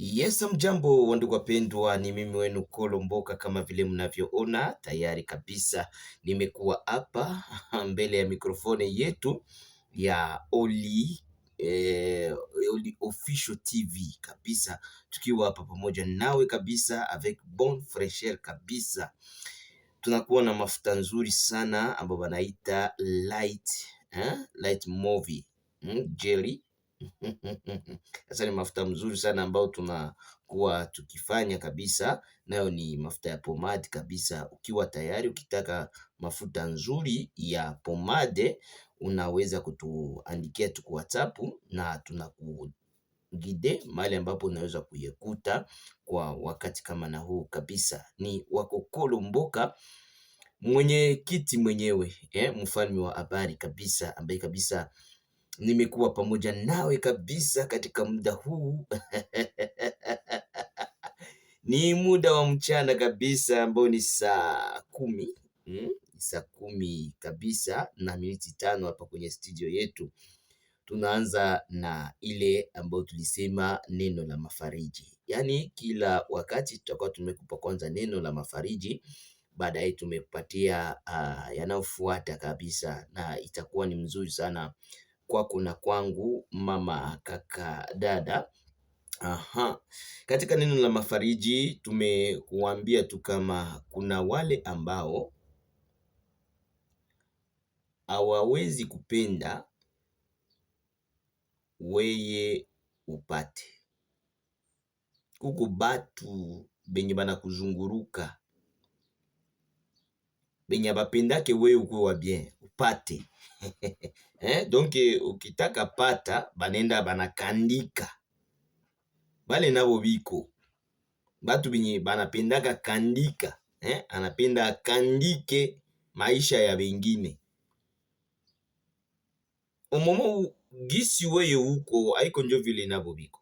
Yes, mjambo wandugu wapendwa, ni mimi wenu Kolomboka. Kama vile mnavyoona tayari kabisa nimekuwa hapa mbele ya mikrofoni yetu ya Oli Official TV kabisa, tukiwa hapa pamoja nawe kabisa avec bonne fraîcheur kabisa. Tunakuwa na mafuta nzuri sana ambayo wanaita light movie jelly. Sasa ni mafuta mzuri sana ambao tunakuwa tukifanya kabisa, nayo ni mafuta ya pomade kabisa. Ukiwa tayari ukitaka mafuta nzuri ya pomade, unaweza kutuandikia tu kwa WhatsApp na tunakugide mahali ambapo unaweza kuyekuta kwa wakati kama na huu kabisa. Ni wako Kolomboka, mwenye kiti mwenyewe, mfalme wa habari kabisa, ambaye kabisa nimekuwa pamoja nawe kabisa katika muda huu ni muda wa mchana kabisa ambao ni saa 10 saa 10 kabisa na miniti 5 hapa kwenye studio yetu. Tunaanza na ile ambayo tulisema neno la mafariji, yaani kila wakati tutakuwa tumekupa kwanza neno la mafariji, baadaye tumepatia yanayofuata kabisa, na itakuwa ni mzuri sana kwako na kwangu, mama, kaka, dada. Katika neno la mafariji tumekuambia tu kama kuna wale ambao hawawezi kupenda weye upate. Kuko batu benye bana kuzunguruka benye abapendake weye ukwe wa bien upate. Donc ukitaka pata banenda banakandika. Bale nabo biko batu benye banapendaka kandika, anapenda kandike maisha ya bengine. Omomo gisi weye uko haiko njo vile nabo biko.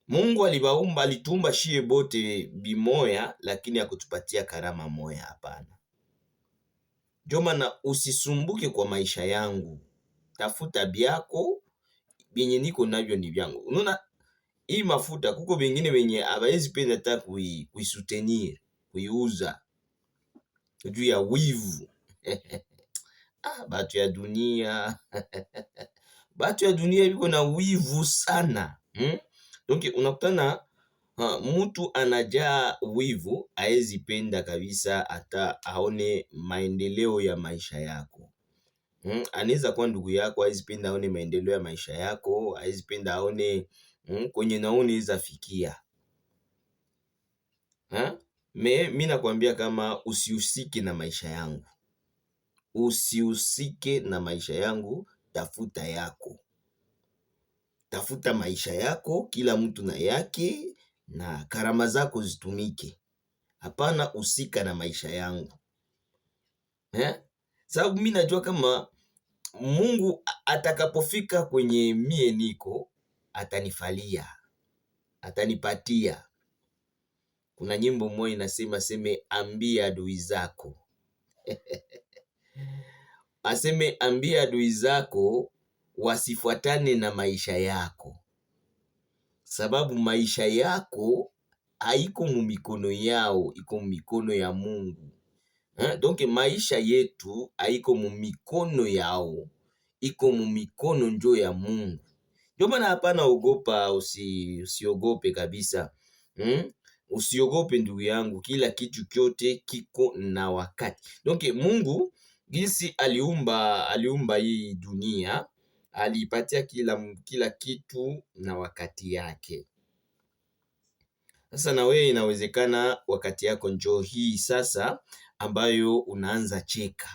Mungu alibaumba, alitumba shie bote bimoya, lakini hakutupatia karama moya, hapana. Ndio maana usisumbuke kwa maisha yangu, tafuta byako, benye niko navyo ni byangu. Unaona hii mafuta kuko bengine benye abaezi penda hata kuisoutenir, kuiuza juu ya wivu. Batu ya dunia batu ya dunia biko na wivu sana. Donc unakutana mtu anajaa wivu, haezi penda kabisa hata aone maendeleo ya maisha yako. Anaweza kuwa ndugu yako, haezi penda aone maendeleo ya maisha yako, haezi penda aone kwenye naone iza fikia. Mimi nakwambia kama usihusike na maisha yangu. Usihusike na maisha yangu, tafuta yako. Tafuta maisha yako, kila mtu na yake, na karama zako zitumike. Hapana husika na maisha yangu. Sababu mimi najua kama Mungu atakapofika kwenye mie niko, atanifalia, atanipatia. Kuna nyimbo moja inasema ambia adui zako aseme ambia adui zako wasifuatane na maisha yako, sababu maisha yako haiko mu mikono yao, iko mu mikono ya Mungu. Donc maisha yetu haiko mu mikono yao, iko mu mikono njo ya Mungu. Ndio maana hapana ogopa, usiogope kabisa. Usiogope ndugu yangu, kila kitu kyote kiko na wakati. Donc Mungu jinsi aliumba hii dunia, alipatia kila kitu na wakati yake. Sasa na wewe inawezekana wakati yako njoo hii sasa ambayo unaanza cheka.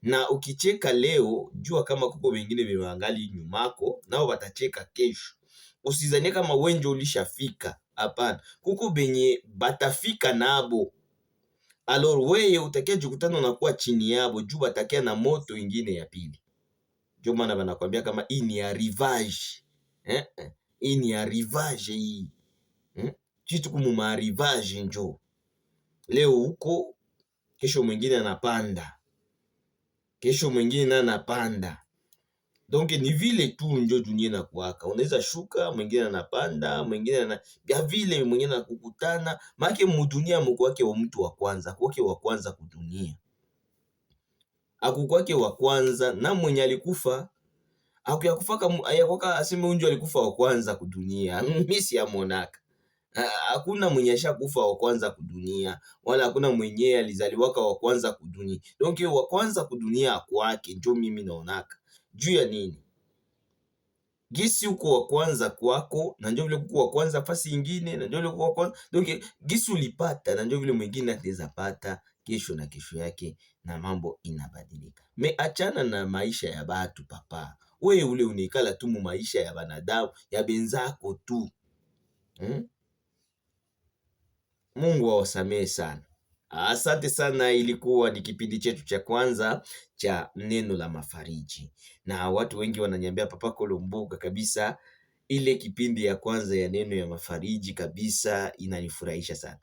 Na ukicheka leo, jua kama kuko wengine bewangali nyumako nao watacheka kesho. Usizanie kama wenjo ulishafika, hapana. Kuko benye batafika nabo. Alors weye utakia jikutana unakuwa chini yabo, juu batakia na moto ingine ya pili. Ndio maana banakwambia kama hii ni arrivage. Hii ni arrivage hii. Kitu kumu arrivage njo. Leo huko, kesho mwingine anapanda. Kesho mwingine anapanda. Donc ni vile tu njo dunia na kuwaka, unaweza shuka, mwingine anapanda, mwingine na ya vile mwingine anakukutana. Make mudunia mkwake wa mtu wa kwanza, kwake wa kwanza kudunia. Akukwake wa kwanza na mwenye alikufa akuyakufaka ayakwaka aseme unjo alikufa wa kwanza kudunia. Mimi siamonaka. Hakuna mwenye ashakufa wa kwanza kudunia, wala hakuna mwenye alizaliwaka wa kwanza kudunia. Donc wa kwanza kudunia kwake njo mimi naonaka. Juu ya nini? Gisi uko wa kwanza kwako na ndio vile uko wa kwanza fasi ingine na ndio vile uko wa kwanza. Donc gisi ulipata na ndio vile mwingine ataweza pata kesho na kesho yake, na mambo inabadilika. Me achana na maisha ya batu papa. Wewe ule unikala tu mu maisha ya banadamu ya benzako tu. Mungu awasamehe sana. Asante sana, ilikuwa ni kipindi chetu cha kwanza cha neno la mafariji. Na watu wengi wananiambia Papa Kolomboka, kabisa ile kipindi ya kwanza ya neno ya mafariji kabisa inanifurahisha sana.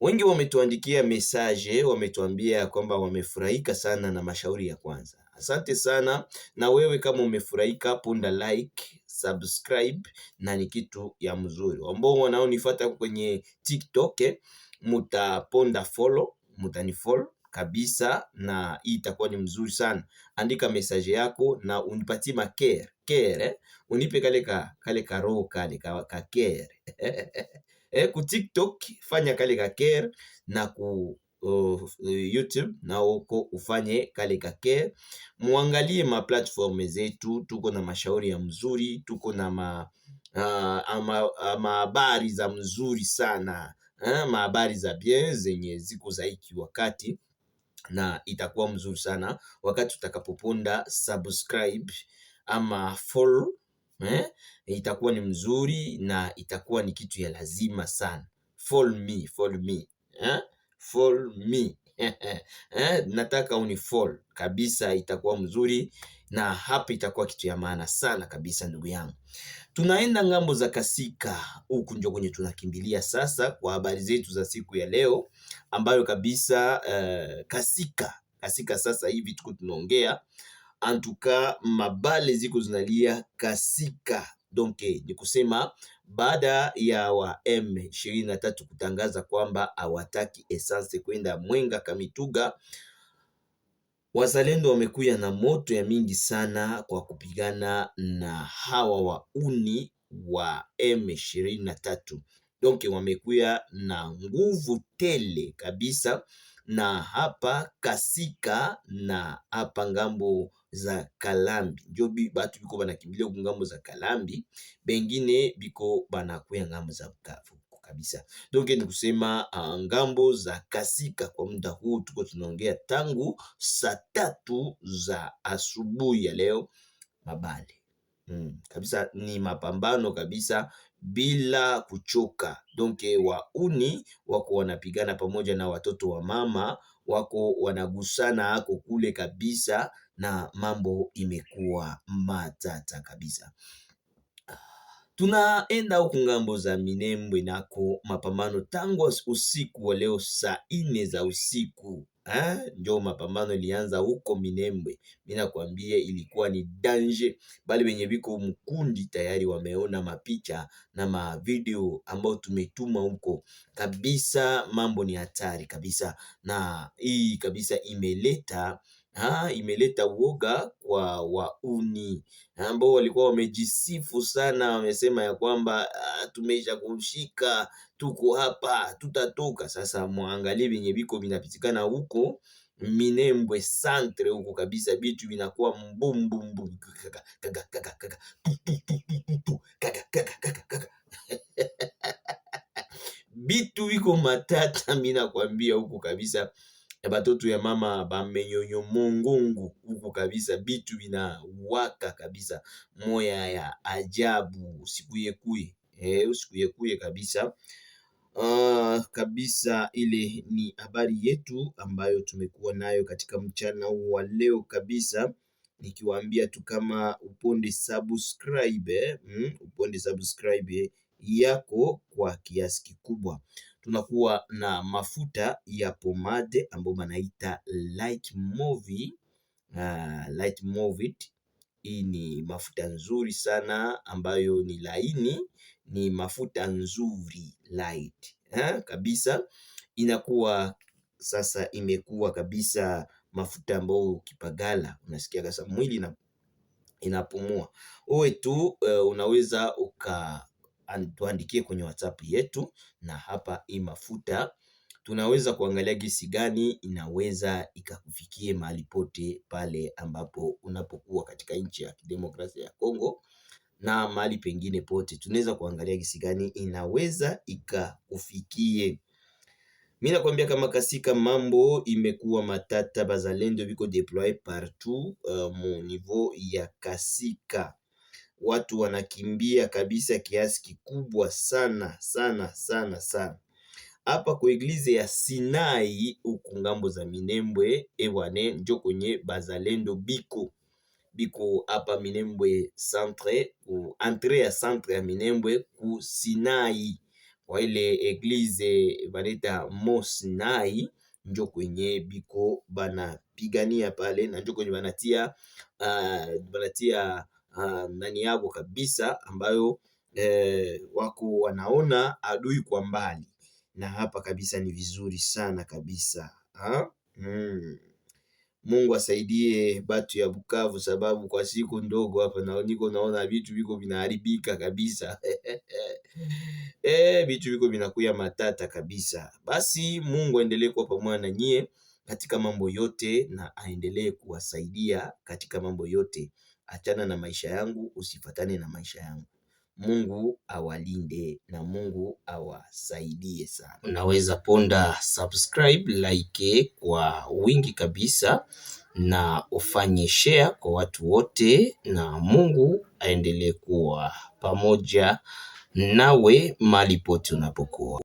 Wengi wametuandikia message, wametuambia kwamba wamefurahika sana na mashauri ya kwanza. Asante sana, na wewe kama umefurahika, ponda like, subscribe, na ni kitu ya mzuri. Ambao wanaonifuata kwenye TikTok, mutaponda follow, mutanifollow kabisa, na hii itakuwa ni mzuri sana. Andika message yako na unipatie care, unipe kale ka roho kale ka care. Ku TikTok fanya kale ka care, na ku YouTube na uko ufanye kale ka care. Muangalie ma platform zetu, tuko na mashauri ya mzuri, tuko na habari za mzuri sana, habari za bien zenye ziko za hiki wakati, na itakuwa mzuri sana wakati utakapoponda subscribe ama follow. Itakuwa ni mzuri na itakuwa ni kitu ya lazima sana. Follow me nataka unifollow kabisa, itakuwa mzuri, na hapa itakuwa kitu ya maana sana kabisa. Ndugu yangu, tunaenda ngambo za Kasika, huku ndio kwenye tunakimbilia sasa kwa habari zetu za siku ya leo, ambayo kabisa Kasika sasa hivi tuko tunaongea antuka mabale ziko zinalia Kasika. Donc ni kusema baada ya wa M23 kutangaza kwamba hawataki essence kwenda Mwenga Kamituga, wazalendo wamekuya na moto ya mingi sana kwa kupigana na hawa wauni wa M23. Donc wamekuya na nguvu tele kabisa, na hapa Kasika na hapa ngambo za Kalambi njo batu biko banakimbilia ku ngambo za Kalambi, bengine biko banakuya ngambo za Bukavu kabisa. Donc ni kusema ngambo za Kasika kwa muda huu tuko tunaongea tangu saa 3 za asubuhi ya leo, mabale kabisa, ni mapambano kabisa bila kuchoka. Donc wauni wako wanapigana pamoja na watoto wa mama wako wanagusana hako kule kabisa, na mambo imekuwa matata kabisa. Tunaenda huku ngambo za Minembwe, nako mapambano tangu usiku wa leo saa 4 za usiku njo mapambano ilianza huko Minembwe. Mimi nakwambia ilikuwa ni danger. Bali wenye biko mkundi tayari wameona mapicha na mavideo ambao tumetuma huko kabisa. Mambo ni hatari kabisa, na hii kabisa imeleta uoga kwa wauni ambao walikuwa wamejisifu sana. Wamesema ya kwamba tumesha kushika, tuko hapa, tutatoka. Sasa muangalie venye biko vinapitikana huko Minembwe centre huko kabisa, bitu vinakuwa mbumbumbu bitu viko matata. Mimi nakwambia huko kabisa, batoto ya mama bamenyonyo mongongo huko kabisa, bitu vina waka kabisa, moya ya ajabu. Usikuyekuye kabisa. Kabisa ile ni habari yetu ambayo tumekuwa nayo katika mchana wa leo kabisa, nikiwaambia tu kama uponde subscribe yako kwa kiasi kikubwa. Tunakuwa na mafuta ya pomade ambayo banaita Light Movie Hii ni mafuta nzuri sana ambayo ni laini, ni mafuta nzuri light kabisa. Inakuwa sasa imekuwa kabisa mafuta ambayo ukipagala unasikia kasa mwili inapumua. Uwe tu unaweza tuandikie kwenye WhatsApp yetu, na hapa hii mafuta tunaweza kuangalia gisi gani inaweza ikakufikie mahali pote pale ambapo unapokuwa katika nchi ya Kidemokrasia ya Kongo na mahali pengine pote, tunaweza kuangalia gisi gani inaweza ikakufikie. Mimi nakwambia kama kasika mambo imekuwa matata, bazalendo biko deploye partout mu niveau ya kasika, watu wanakimbia kabisa kiasi kikubwa sana sana sana sana. Hapa kwa eglize ya Sinai huku ngambo za Minembwe ewane njo kwenye bazalendo biko hapa Minembwe centre, ku entrée ya centre ya Minembwe ku Sinai, kwa ile eglize baneta Mo Sinai, njo kwenye biko banapigania pale, na njo kwenye banatia nani yako kabisa ambayo wako wanaona adui kwa mbali, na hapa kabisa ni vizuri sana kabisa Mungu asaidie batu ya Bukavu, sababu kwa siku ndogo hapa naona vitu viko vinaharibika kabisa vitu viko vinakuya matata kabisa. Basi Mungu aendelee kuwa pamoja na nyie katika mambo yote, na aendelee kuwasaidia katika mambo yote. Achana na maisha yangu, usifatane na maisha yangu. Mungu awalinde na Mungu awasaidie sana. Unaweza ponda subscribe, like kwa wingi kabisa, na ufanye share kwa watu wote, na Mungu aendelee kuwa pamoja nawe mahali pote unapokuwa.